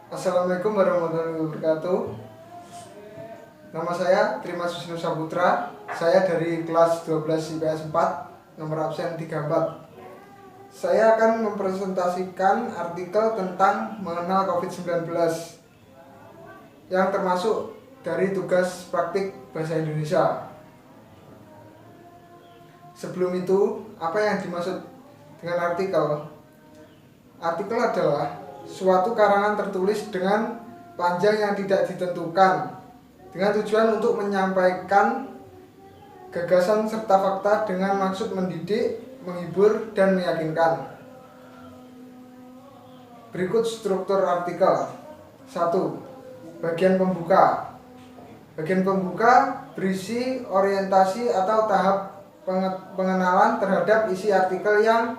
Assalamualaikum warahmatullahi wabarakatuh. Nama saya Trimas Wisnu Saputra. Saya dari kelas 12 IPS 4, nomor absen 34. Saya akan mempresentasikan artikel tentang mengenal COVID-19 yang termasuk dari tugas praktik bahasa Indonesia. Sebelum itu, apa yang dimaksud dengan artikel? Artikel adalah suatu karangan tertulis dengan panjang yang tidak ditentukan dengan tujuan untuk menyampaikan gagasan serta fakta dengan maksud mendidik, menghibur, dan meyakinkan. Berikut struktur artikel. 1. Bagian pembuka. Bagian pembuka berisi orientasi atau tahap pengenalan terhadap isi artikel yang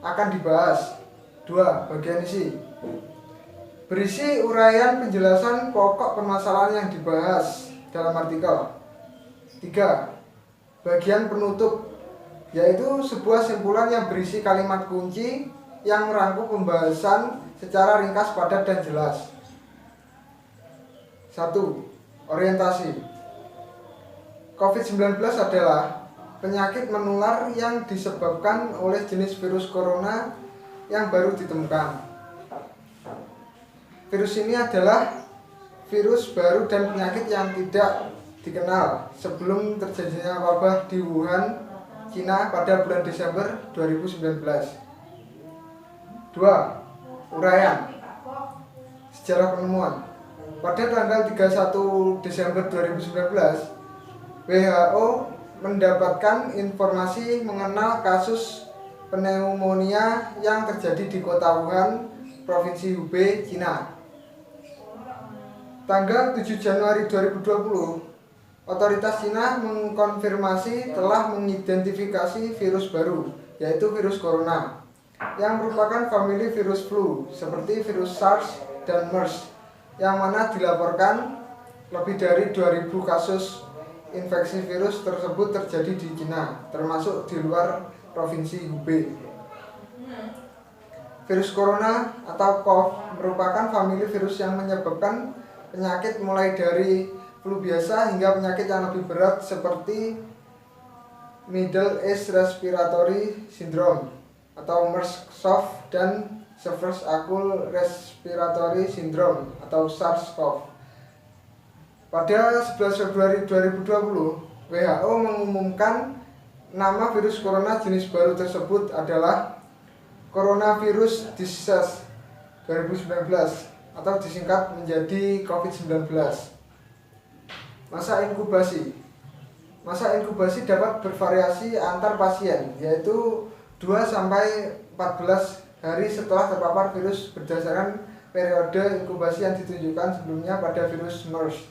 akan dibahas. 2. Bagian isi. Berisi uraian penjelasan pokok permasalahan yang dibahas dalam artikel. 3. Bagian penutup, yaitu sebuah simpulan yang berisi kalimat kunci yang merangkum pembahasan secara ringkas, padat, dan jelas. 1. Orientasi. COVID-19 adalah penyakit menular yang disebabkan oleh jenis virus corona yang baru ditemukan. Virus ini adalah virus baru dan penyakit yang tidak dikenal sebelum terjadinya wabah di Wuhan, Cina pada bulan Desember 2019. 2. Uraian. Sejarah penemuan. Pada tanggal 31 Desember 2019, WHO mendapatkan informasi mengenal kasus pneumonia yang terjadi di kota Wuhan, Provinsi Hubei, Cina. Tanggal 7 Januari 2020, otoritas Cina mengkonfirmasi telah mengidentifikasi virus baru, yaitu virus corona, yang merupakan famili virus flu seperti virus SARS dan MERS, yang mana dilaporkan lebih dari 2000 kasus infeksi virus tersebut terjadi di Cina, termasuk di luar Provinsi Hubei. Virus corona atau COV merupakan famili virus yang menyebabkan penyakit mulai dari flu biasa hingga penyakit yang lebih berat seperti Middle East Respiratory Syndrome atau MERS-CoV dan Severe Acute Respiratory Syndrome atau SARS-CoV. Pada 11 Februari 2020, WHO mengumumkan nama virus corona jenis baru tersebut adalah Coronavirus Disease 2019 atau disingkat menjadi COVID-19. Masa inkubasi. Masa inkubasi dapat bervariasi antar pasien, yaitu 2-14 hari setelah terpapar virus berdasarkan periode inkubasi yang ditunjukkan sebelumnya pada virus MERS.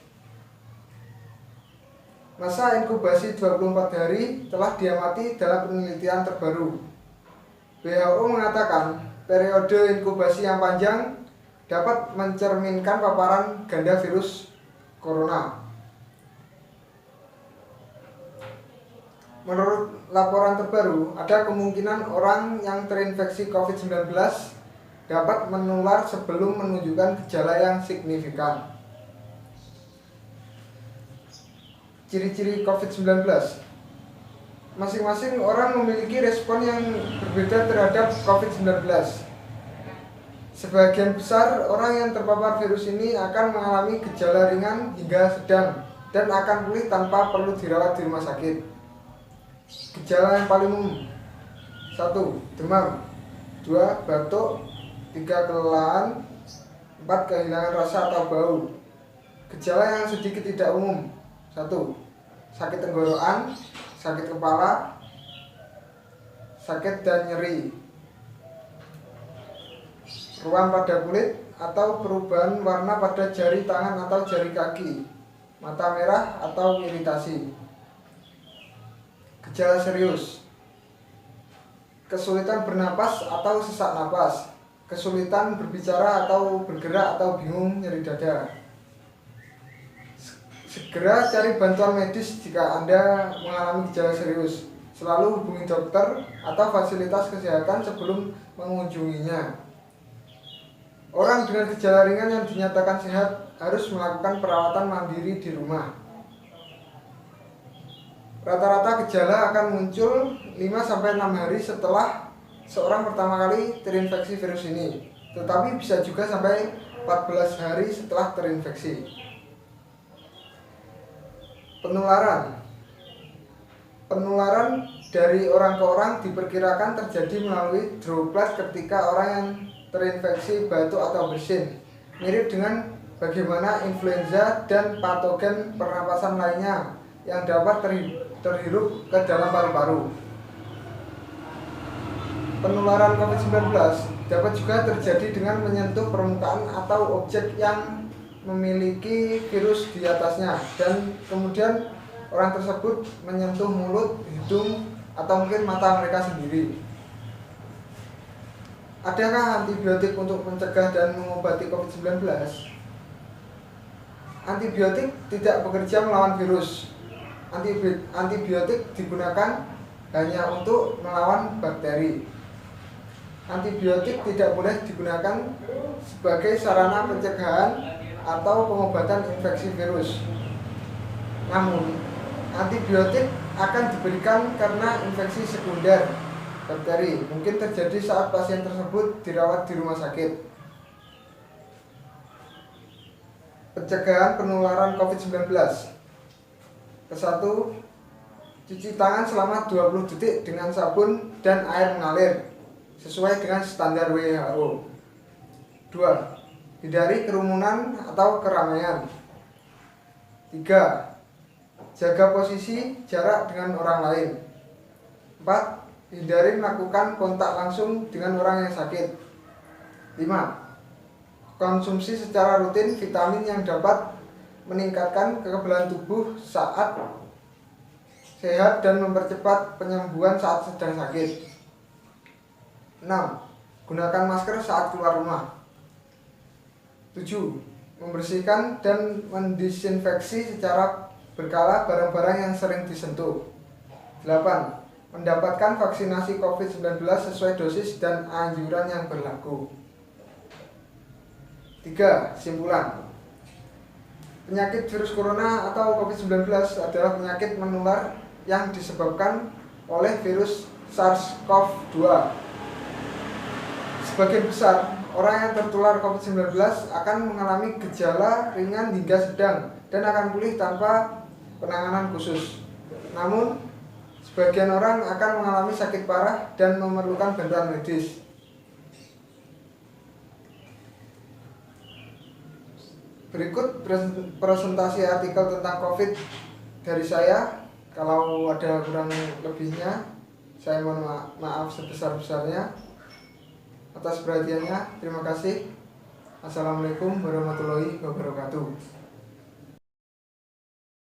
Masa inkubasi 24 hari telah diamati dalam penelitian terbaru. WHO mengatakan periode inkubasi yang panjang dapat mencerminkan paparan ganda virus corona. Menurut laporan terbaru, ada kemungkinan orang yang terinfeksi COVID-19 dapat menular sebelum menunjukkan gejala yang signifikan. Ciri-ciri COVID-19. Masing-masing orang memiliki respon yang berbeda terhadap COVID-19. Sebagian besar orang yang terpapar virus ini akan mengalami gejala ringan hingga sedang dan akan pulih tanpa perlu dirawat di rumah sakit. Gejala yang paling umum: 1. Demam. 2. Batuk. 3. Kelelahan. 4. Kehilangan rasa atau bau. Gejala yang sedikit tidak umum: 1. Sakit tenggorokan, sakit kepala, sakit dan nyeri, ruam pada kulit atau perubahan warna pada jari tangan atau jari kaki, mata merah atau iritasi. Gejala serius: kesulitan bernapas atau sesak napas, kesulitan berbicara atau bergerak atau bingung, nyeri dada. Segera cari bantuan medis jika Anda mengalami gejala serius. Selalu hubungi dokter atau fasilitas kesehatan sebelum mengunjunginya. Orang dengan gejala ringan yang dinyatakan sehat harus melakukan perawatan mandiri di rumah. Rata-rata gejala akan muncul 5-6 hari setelah seorang pertama kali terinfeksi virus ini, tetapi bisa juga sampai 14 hari setelah terinfeksi. Penularan dari orang ke orang diperkirakan terjadi melalui droplet ketika orang yang terinfeksi batuk atau bersin, mirip dengan bagaimana influenza dan patogen pernapasan lainnya yang dapat terhirup ke dalam paru-paru. Penularan COVID-19 dapat juga terjadi dengan menyentuh permukaan atau objek yang memiliki virus di atasnya, dan kemudian orang tersebut menyentuh mulut, hidung, atau mungkin mata mereka sendiri. Adakah antibiotik untuk mencegah dan mengobati COVID-19? Antibiotik tidak bekerja melawan virus. Antibiotik digunakan hanya untuk melawan bakteri. Antibiotik tidak boleh digunakan sebagai sarana pencegahan atau pengobatan infeksi virus. Namun, antibiotik akan diberikan karena infeksi sekunder bakteri mungkin terjadi saat pasien tersebut dirawat di rumah sakit. Pencegahan penularan COVID-19. Ke-1, cuci tangan selama 20 detik dengan sabun dan air mengalir sesuai dengan standar WHO. 2, hindari kerumunan atau keramaian. 3, jaga posisi jarak dengan orang lain. 4, hindari melakukan kontak langsung dengan orang yang sakit. 5, konsumsi secara rutin vitamin yang dapat meningkatkan kekebalan tubuh saat sehat dan mempercepat penyembuhan saat sedang sakit. 6, gunakan masker saat keluar rumah. 7, membersihkan dan mendisinfeksi secara berkala barang-barang yang sering disentuh. 8, mendapatkan vaksinasi COVID-19 sesuai dosis dan anjuran yang berlaku. 3, simpulan. Penyakit virus corona atau COVID-19 adalah penyakit menular yang disebabkan oleh virus SARS-CoV-2. Sebagian besar orang yang tertular COVID-19 akan mengalami gejala ringan hingga sedang dan akan pulih tanpa penanganan khusus. Namun, sebagian orang akan mengalami sakit parah dan memerlukan bantuan medis. Berikut presentasi artikel tentang COVID dari saya. Kalau ada kurang lebihnya, saya mohon maaf sebesar-besarnya atas perhatiannya. Terima kasih. Assalamualaikum warahmatullahi wabarakatuh.